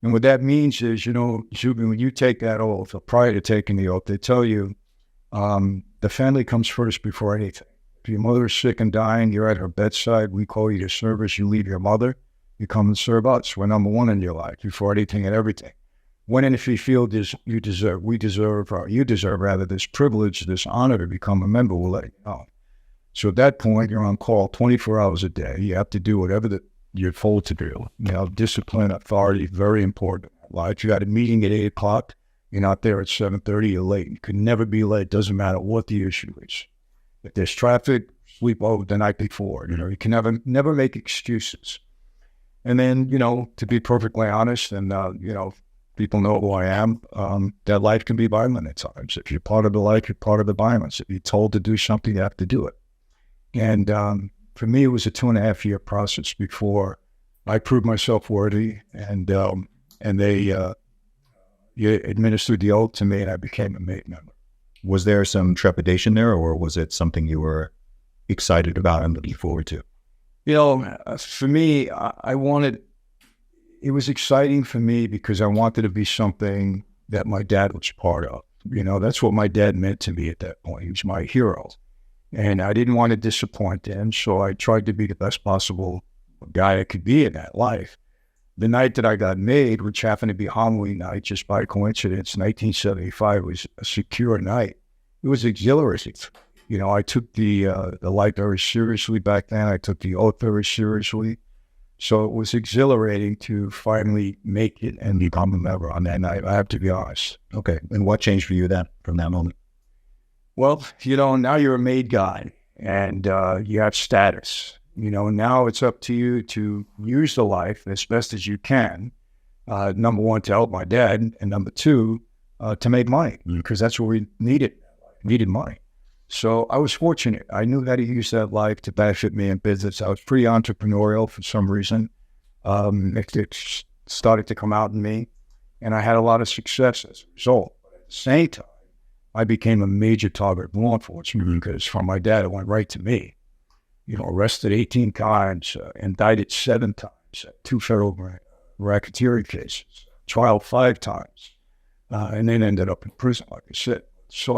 And what that means is, Zuby, when you take that oath, or prior to taking the oath, they tell you the family comes first before anything. If your mother's sick and dying, you're at her bedside, we call you to service, you leave your mother, you come and serve us. We're number one in your life before anything and everything. When and if you feel you deserve rather, this privilege, this honor to become a member, we'll let you know. So at that point, you're on call 24 hours a day. You have to do whatever you're told to do. Discipline, authority, very important. Like, you got a meeting at 8 o'clock, you're not there at 7:30, you're late. You can never be late, doesn't matter what the issue is. If there's traffic, sleep over the night before. You can never make excuses. And then, to be perfectly honest, and, people know who I am, that life can be violent at times. If you're part of the life, you're part of the violence. If you're told to do something, you have to do it. And for me, it was a 2.5-year process before I proved myself worthy, and they administered the oath to me, and I became a MAID member. Was there some trepidation there, or was it something you were excited about and looking forward to? For me, it was exciting for me because I wanted to be something that my dad was part of. That's what my dad meant to me at that point. He was my hero. And I didn't want to disappoint him, so I tried to be the best possible guy I could be in that life. The night that I got made, which happened to be Halloween night, just by coincidence, 1975, was a secure night. It was exhilarating. I took the life very seriously back then. I took the oath very seriously. So it was exhilarating to finally make it and become a member on that night. I have to be honest. Okay. And what changed for you then from that moment? Well, now you're a made guy and you have status. Now it's up to you to use the life as best as you can. Number one, to help my dad, and number two, to make money, because that's what we needed money. So I was fortunate. I knew how to use that life to benefit me in business. I was pretty entrepreneurial for some reason. It started to come out in me, and I had a lot of success as a result. But at the same time, I became a major target of law enforcement because from my dad, it went right to me. Arrested 18 times, indicted 7 times, 2 federal racketeering cases, trial 5 times, and then ended up in prison, like I said. So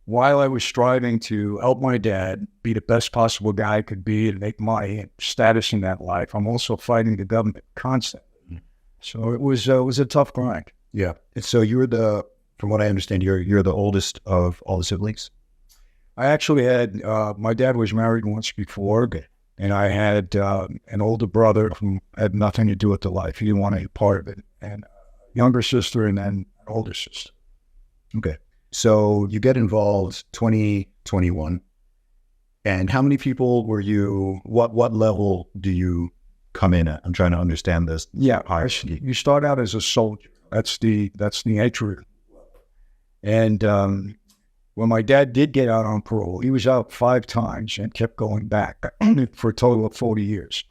while I was striving to help my dad be the best possible guy I could be and make money and status in that life, I'm also fighting the government constantly. So it was a tough grind. Yeah. And so from what I understand, you're the oldest of all the siblings? I actually had, my dad was married once before, and I had an older brother who had nothing to do with the life. He didn't want any part of it. And a younger sister and then an older sister. Okay. So you get involved 2021. And how many people were you, what level do you come in at? I'm trying to understand this. Yeah. You start out as a soldier. That's the entry. And when my dad did get out on parole, he was out 5 times and kept going back for a total of 40 years.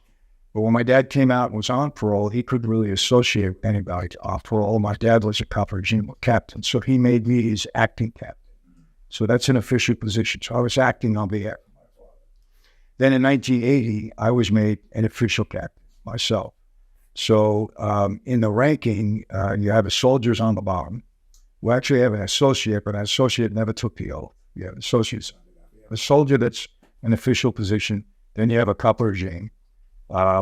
But when my dad came out and was on parole, he couldn't really associate with anybody off parole. My dad was a cop regime captain, so he made me his acting captain. So that's an official position. So I was acting on behalf of my father. Then in 1980, I was made an official captain myself. So in the ranking, you have the soldiers on the bottom. We actually have an associate, but an associate never took the oath. You have associates. You have a soldier that's an official position. Then you have a cop regime,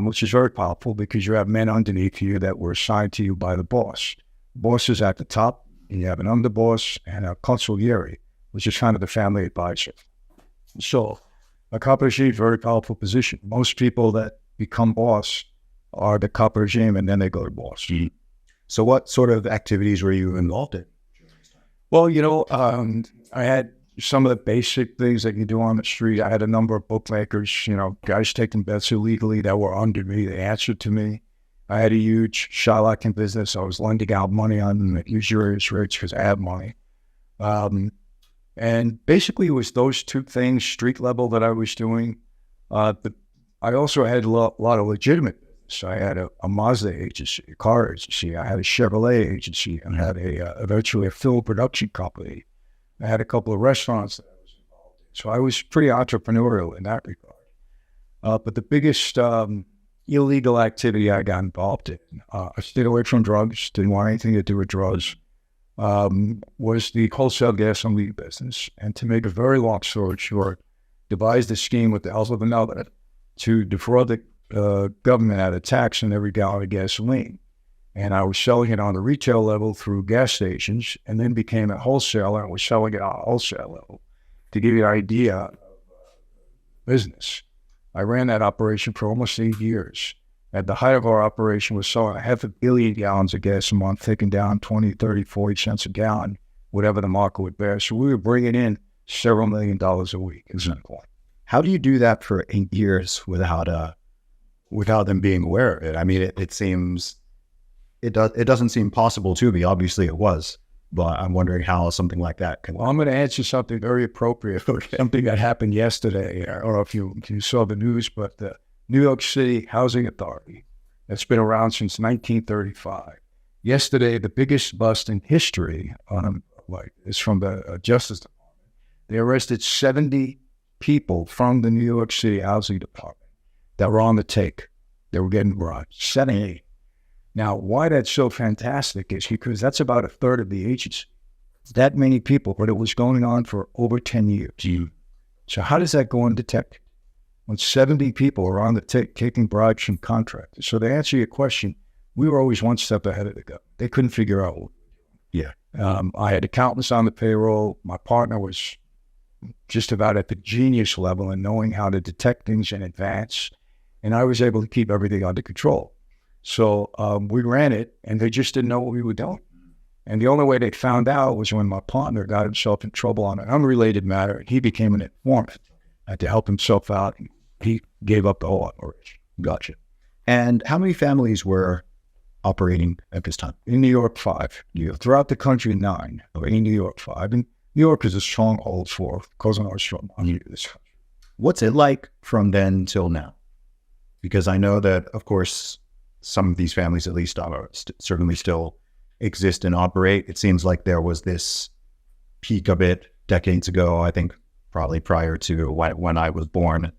which is very powerful because you have men underneath you that were assigned to you by the boss. The boss is at the top, and you have an underboss and a consigliere, which is kind of the family advisor. So a cop regime, very powerful position. Most people that become boss are the cop regime, and then they go to boss. Mm-hmm. So what sort of activities were you involved in? Well, I had some of the basic things that you do on the street. I had a number of bookmakers, guys taking bets illegally that were under me. They answered to me. I had a huge shylocking business. I was lending out money on usurious rates because I had money. And basically it was those 2 things, street level, that I was doing. But I also had a lot of legitimate business. I had a Mazda agency, a car agency. I had a Chevrolet agency. I had eventually a film production company. I had a couple of restaurants that I was involved in. So I was pretty entrepreneurial in that regard. But the biggest illegal activity I got involved in. I stayed away from drugs, didn't want anything to do with drugs, was the wholesale gasoline business. And to make a very long story short, devised a scheme with the help of another to defraud the government out of tax on every gallon of gasoline. And I was selling it on the retail level through gas stations, and then became a wholesaler and was selling it on a wholesale level. To give you an idea of business, I ran that operation for almost 8 years. At the height of our operation, was selling 500 million gallons of gas a month, taking down 20, 30, 40 cents a gallon, whatever the market would bear. So we were bringing in several $1 million a week at some point. How do you do that for 8 years without them being aware of it? I mean, it seems, it doesn't seem possible to me. Obviously it was, but I'm wondering how something like that can. Well, I'm going to answer something very appropriate. Something that happened yesterday. I don't know if you saw the news, but the New York City Housing Authority, that's been around since 1935. Yesterday, the biggest bust in history is from the Justice Department. They arrested 70 people from the New York City Housing Department that were on the take. They were getting bribed. 70. Now, why that's so fantastic is because that's about a third of the agency. That many people, but it was going on for over 10 years. So how does that go undetected? When 70 people are on the take taking bribes from contractors. So to answer your question, we were always one step ahead of the government. They couldn't figure out what we were doing. I had accountants on the payroll. My partner was just about at the genius level in knowing how to detect things in advance. And I was able to keep everything under control. So we ran it, and they just didn't know what we were doing. And the only way they found out was when my partner got himself in trouble on an unrelated matter. He became an informant. Had to help himself out. He gave up the whole operation. Gotcha. And how many families were operating at this time? In New York, 5. Throughout the country, 9. In New York, 5. And New York is a stronghold for Cosa Nostra in this country. What's it like from then till now? Because I know that, of course, some of these families at least are certainly still exist and operate. It seems like there was this peak of it decades ago, I think probably prior to when I was born,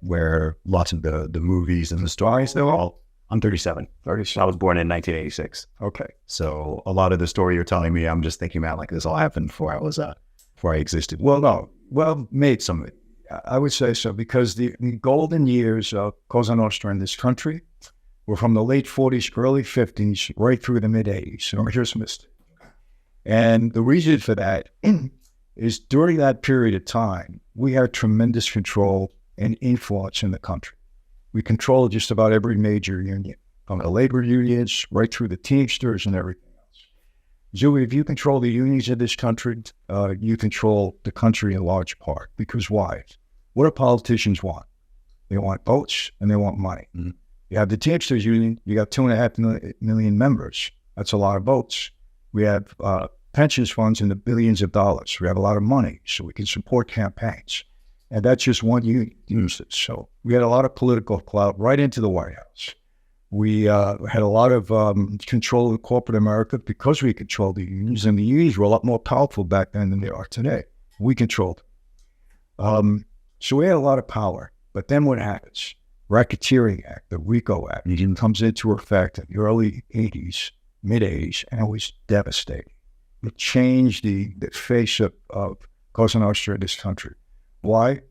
where lots of the movies and the stories, they were all, I'm 37. I was born in 1986. Okay. So a lot of the story you're telling me, I'm just thinking about like this all happened before I existed. Well, no. Well, made some of it. I would say so, because the golden years of Cosa Nostra in this country were from the late 40s, early 50s, right through the mid 80s. So here's missed it. And the reason for that is during that period of time, we had tremendous control and influence in the country. We controlled just about every major union, from the labor unions right through the Teamsters and everything else. Zuby, if you control the unions in this country, you control the country in large part. Because why? What do politicians want? They want votes and they want money. Mm-hmm. You have the Teamsters union, you got 2.5 million members. That's a lot of votes. We have pensions funds in the billions of dollars. We have a lot of money, so we can support campaigns. And that's just one union. So we had a lot of political clout right into the White House. We had a lot of control in corporate America because we controlled the unions, and the unions were a lot more powerful back then than they are today. We controlled. So we had a lot of power. But then what happens? Racketeering Act, the RICO Act, comes into effect in the early 80s, mid 80s, and it was devastating. It changed the face of Cosa Nostra in this country. Why?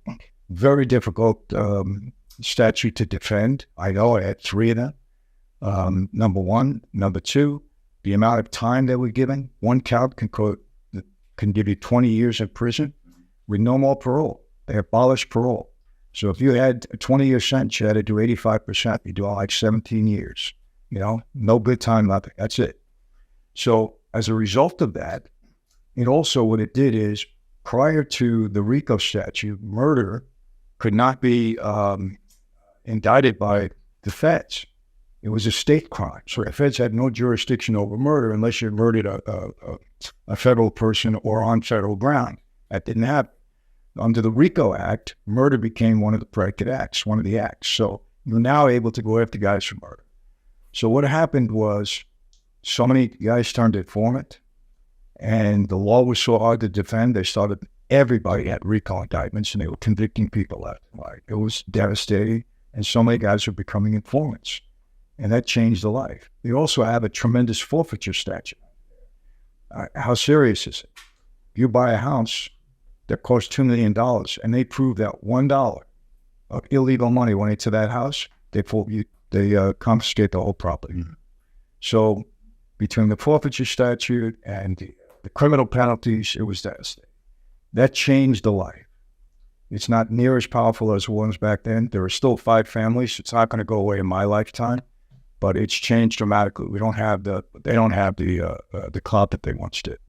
Very difficult statute to defend. I know I had 3 of them. Number one. Number two, the amount of time they were given. One count can give you 20 years in prison with no more parole. They abolished parole. So if you had a 20-year sentence, you had to do 85%. You do like 17 years. No good time, nothing. That's it. So as a result of that, it also, what it did is, prior to the RICO statute, murder could not be indicted by the feds. It was a state crime. So the feds had no jurisdiction over murder unless you murdered a federal person or on federal ground. That didn't happen. Under the RICO Act, murder became one of the predicate acts, one of the acts. So you're now able to go after guys for murder. So what happened was, so many guys turned informant, and the law was so hard to defend, everybody had RICO indictments, and they were convicting people left and right. It was devastating. And so many guys are becoming informants. And that changed the life. They also have a tremendous forfeiture statute. How serious is it? You buy a house that costs $2 million and they prove that $1 of illegal money went into that house, they confiscate the whole property. Mm-hmm. So between the forfeiture statute and the criminal penalties, it was devastating. That changed the life. It's not near as powerful as it was back then. There are still 5 families. It's not going to go away in my lifetime, but it's changed dramatically. They don't have the clout that they once did.